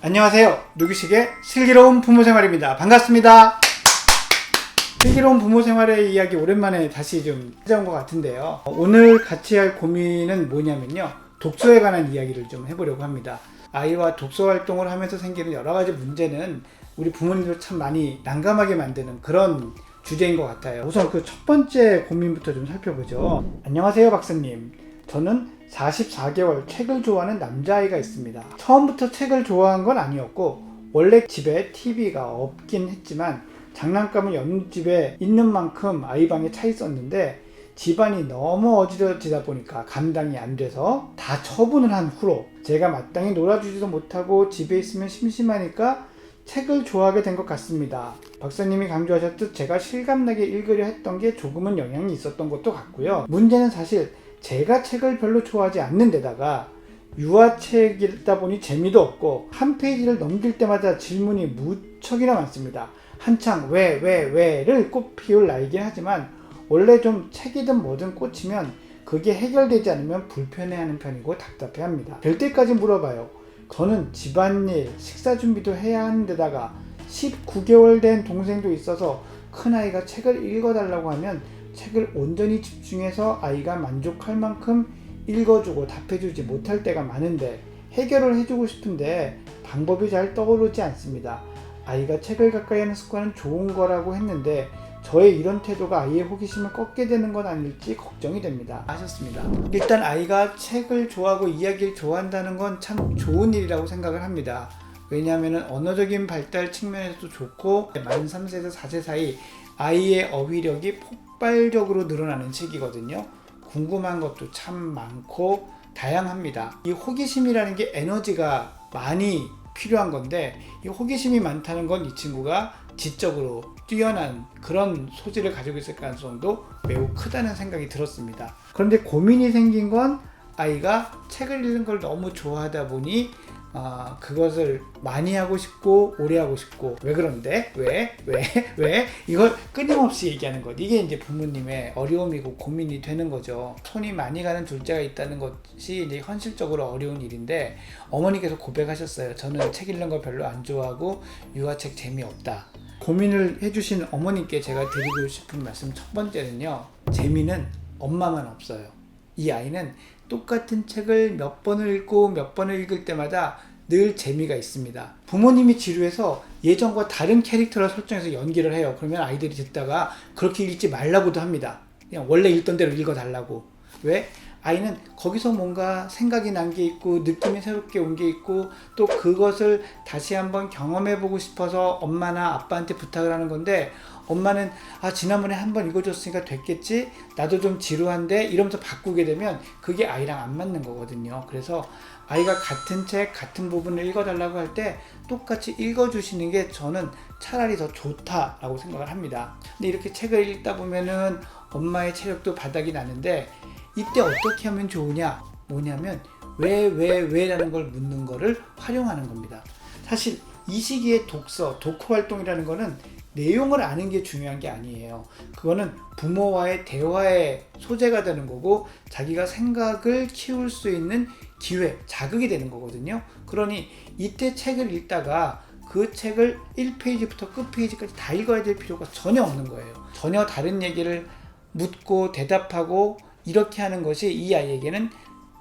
안녕하세요. 누구식의 슬기로운 부모생활입니다. 반갑습니다. 슬기로운 부모생활의 이야기 오랜만에 다시 좀 찾아온 것 같은데요. 오늘 같이 할 고민은 뭐냐면요, 독서에 관한 이야기를 좀 해보려고 합니다. 아이와 독서 활동을 하면서 생기는 여러 가지 문제는 우리 부모님도 참 많이 난감하게 만드는 그런 주제인 것 같아요. 우선 그 첫 번째 고민부터 좀 살펴보죠. 안녕하세요, 박사님. 저는 44개월 책을 좋아하는 남자아이가 있습니다. 처음부터 책을 좋아한 건 아니었고, 원래 집에 TV가 없긴 했지만 장난감을 여느 집에 있는 만큼 아이 방에 차 있었는데, 집안이 너무 어지러지다 보니까 감당이 안 돼서 다 처분을 한 후로 제가 마땅히 놀아주지도 못하고 집에 있으면 심심하니까 책을 좋아하게 된 것 같습니다. 박사님이 강조하셨듯 제가 실감나게 읽으려 했던 게 조금은 영향이 있었던 것도 같고요. 문제는 사실 제가 책을 별로 좋아하지 않는 데다가 유아책이다 보니 재미도 없고 한 페이지를 넘길 때마다 질문이 무척이나 많습니다. 한창 왜를 꽃 피울 나이긴 하지만 원래 좀 책이든 뭐든 꽂히면 그게 해결되지 않으면 불편해하는 편이고 답답해합니다. 될 때까지 물어봐요. 저는 집안일, 식사 준비도 해야 하는 데다가 19개월 된 동생도 있어서 큰아이가 책을 읽어달라고 하면 책을 온전히 집중해서 아이가 만족할 만큼 읽어주고 답해주지 못할 때가 많은데 해결을 해주고 싶은데 방법이 잘 떠오르지 않습니다. 아이가 책을 가까이 하는 습관은 좋은 거라고 했는데 저의 이런 태도가 아이의 호기심을 꺾게 되는 건 아닐지 걱정이 됩니다. 하셨습니다. 일단 아이가 책을 좋아하고 이야기를 좋아한다는 건 참 좋은 일이라고 생각을 합니다. 왜냐하면 언어적인 발달 측면에서도 좋고 만 3세에서 4세 사이 아이의 어휘력이 폭발적으로 늘어나는 시기거든요. 궁금한 것도 참 많고 다양합니다. 이 호기심이라는 게 에너지가 많이 필요한 건데, 이 호기심이 많다는 건 이 친구가 지적으로 뛰어난 그런 소질을 가지고 있을 가능성도 매우 크다는 생각이 들었습니다. 그런데 고민이 생긴 건 아이가 책을 읽는 걸 너무 좋아하다 보니 그것을 많이 하고 싶고 오래 하고 싶고, 왜 그런데? 왜? 이걸 끊임없이 얘기하는 것. 이게 이제 부모님의 어려움이고 고민이 되는 거죠. 손이 많이 가는 둘째가 있다는 것이 이제 현실적으로 어려운 일인데, 어머니께서 고백하셨어요. 저는 책 읽는 걸 별로 안 좋아하고 유아책 재미없다. 고민을 해주신 어머님께 제가 드리고 싶은 말씀 첫 번째는요, 재미는 엄마만 없어요. 이 아이는 똑같은 책을 몇 번을 읽고 몇 번을 읽을 때마다 늘 재미가 있습니다. 부모님이 지루해서 예전과 다른 캐릭터를 설정해서 연기를 해요. 그러면 아이들이 듣다가 그렇게 읽지 말라고도 합니다. 그냥 원래 읽던 대로 읽어달라고. 왜? 아이는 거기서 뭔가 생각이 난 게 있고 느낌이 새롭게 온 게 있고 또 그것을 다시 한번 경험해보고 싶어서 엄마나 아빠한테 부탁을 하는 건데, 엄마는 지난번에 한번 읽어줬으니까 됐겠지? 나도 좀 지루한데? 이러면서 바꾸게 되면 그게 아이랑 안 맞는 거거든요. 그래서 아이가 같은 책, 같은 부분을 읽어달라고 할 때 똑같이 읽어주시는 게 저는 차라리 더 좋다라고 생각을 합니다. 근데 이렇게 책을 읽다 보면은 엄마의 체력도 바닥이 나는데, 이때 어떻게 하면 좋으냐? 뭐냐면 왜라는 걸 묻는 거를 활용하는 겁니다. 사실 이 시기에 독후 활동이라는 거는 내용을 아는 게 중요한 게 아니에요. 그거는 부모와의 대화의 소재가 되는 거고 자기가 생각을 키울 수 있는 기회, 자극이 되는 거거든요. 그러니 이때 책을 읽다가 그 책을 1페이지부터 끝페이지까지 다 읽어야 될 필요가 전혀 없는 거예요. 전혀 다른 얘기를 묻고 대답하고 이렇게 하는 것이 이 아이에게는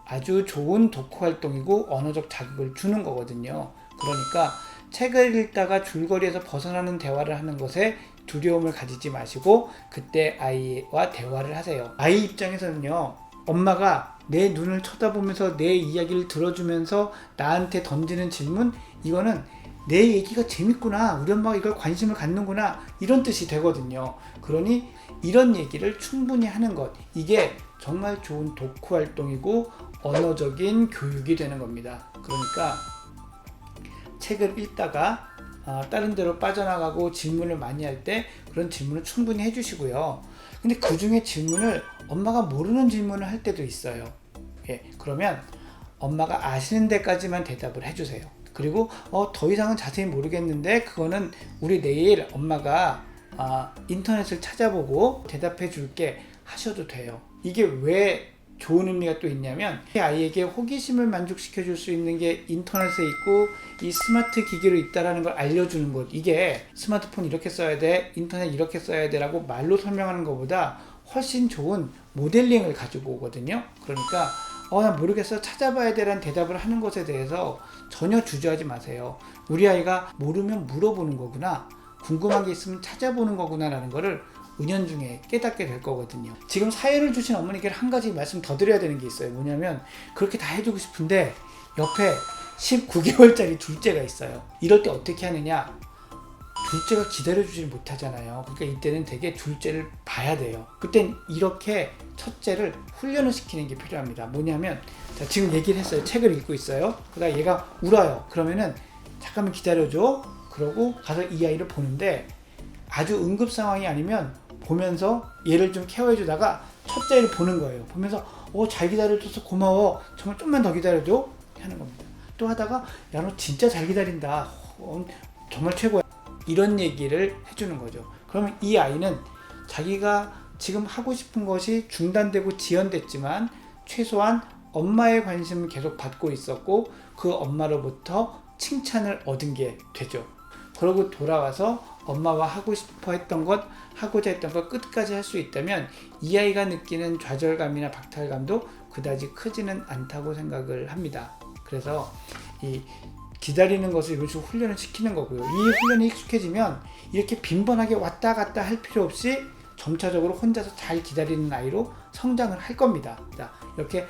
아주 좋은 독후 활동이고 언어적 자극을 주는 거거든요. 그러니까 책을 읽다가 줄거리에서 벗어나는 대화를 하는 것에 두려움을 가지지 마시고 그때 아이와 대화를 하세요. 아이 입장에서는요, 엄마가 내 눈을 쳐다보면서 내 이야기를 들어주면서 나한테 던지는 질문, 이거는 내 얘기가 재밌구나, 우리 엄마가 이걸 관심을 갖는구나, 이런 뜻이 되거든요. 그러니 이런 얘기를 충분히 하는 것, 이게 정말 좋은 독후 활동이고 언어적인 교육이 되는 겁니다. 그러니까 책을 읽다가 다른 데로 빠져나가고 질문을 많이 할 때 그런 질문을 충분히 해주시고요. 근데 그 중에 질문을 엄마가 모르는 질문을 할 때도 있어요. 그러면 엄마가 아시는 데까지만 대답을 해주세요. 그리고 더 이상은 자세히 모르겠는데 그거는 우리 내일 엄마가 인터넷을 찾아보고 대답해 줄게 하셔도 돼요. 이게 왜 좋은 의미가 또 있냐면 이 아이에게 호기심을 만족시켜 줄 수 있는 게 인터넷에 있고 이 스마트 기기로 있다라는 걸 알려주는 것. 이게 스마트폰 이렇게 써야 돼, 인터넷 이렇게 써야 돼 라고 말로 설명하는 것보다 훨씬 좋은 모델링을 가지고 오거든요. 그러니까 나 모르겠어, 찾아봐야 되라는 대답을 하는 것에 대해서 전혀 주저하지 마세요. 우리 아이가 모르면 물어보는 거구나, 궁금한 게 있으면 찾아보는 거구나 라는 거를 은연중에 깨닫게 될 거거든요. 지금 사연을 주신 어머니께 한 가지 말씀 더 드려야 되는 게 있어요. 뭐냐면 그렇게 다 해주고 싶은데 옆에 19개월짜리 둘째가 있어요. 이럴 때 어떻게 하느냐, 둘째가 기다려주질 못하잖아요. 그러니까 이때는 되게 둘째를 봐야 돼요. 그땐 이렇게 첫째를 훈련을 시키는 게 필요합니다. 뭐냐면 자, 지금 얘기를 했어요. 책을 읽고 있어요. 그러다 얘가 울어요. 그러면은 잠깐만 기다려줘. 그러고 가서 이 아이를 보는데 아주 응급 상황이 아니면 보면서 얘를 좀 케어해주다가 첫째를 보는 거예요. 보면서 잘 기다려줘서 고마워, 정말 좀만 더 기다려줘 하는 겁니다. 또 하다가 야, 너 진짜 잘 기다린다, 정말 최고야, 이런 얘기를 해주는 거죠. 그러면 이 아이는 자기가 지금 하고 싶은 것이 중단되고 지연됐지만 최소한 엄마의 관심을 계속 받고 있었고 그 엄마로부터 칭찬을 얻은 게 되죠. 그러고 돌아와서 엄마와 하고 싶어 했던 것, 하고자 했던 것 끝까지 할 수 있다면 이 아이가 느끼는 좌절감이나 박탈감도 그다지 크지는 않다고 생각을 합니다. 그래서 이 기다리는 것을 이런 식으로 훈련을 시키는 거고요. 이 훈련이 익숙해지면 이렇게 빈번하게 왔다 갔다 할 필요 없이 점차적으로 혼자서 잘 기다리는 아이로 성장을 할 겁니다. 이렇게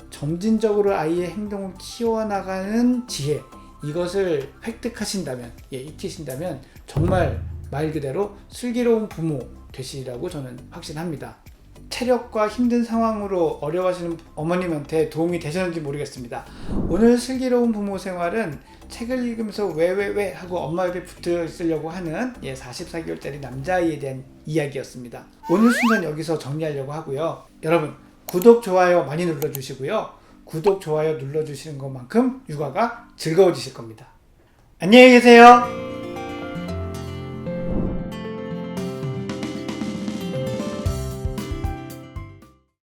점진적으로 아이의 행동을 키워나가는 지혜, 이것을 획득하신다면, 익히신다면 정말 말 그대로 슬기로운 부모 되시리라고 저는 확신합니다. 체력과 힘든 상황으로 어려워하시는 어머님한테 도움이 되셨는지 모르겠습니다. 오늘 슬기로운 부모 생활은 책을 읽으면서 왜 하고 엄마 옆에 붙어 있으려고 하는 44개월짜리 남자아이에 대한 이야기였습니다. 오늘 순서는 여기서 정리하려고 하고요. 여러분, 구독, 좋아요 많이 눌러주시고요. 구독, 좋아요 눌러주시는 것만큼 육아가 즐거워지실 겁니다. 안녕히 계세요.